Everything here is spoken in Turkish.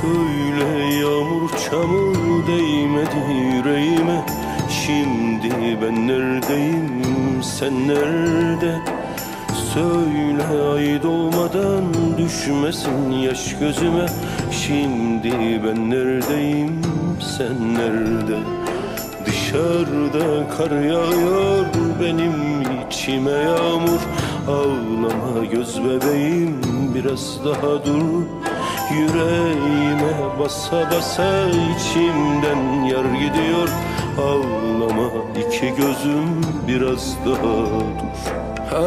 Söyle yağmur çamur değmedi yüreğime. Şimdi ben neredeyim, sen nerede? Söyle ay doğmadan düşmesin yaş gözüme. Şimdi ben neredeyim, sen nerede? Dışarıda kar yağıyor, benim içime yağmur. Ağlama göz bebeğim, biraz daha dur. Yüreğime basa basa içimden yar gidiyor. Ağlama iki gözüm, biraz daha dur.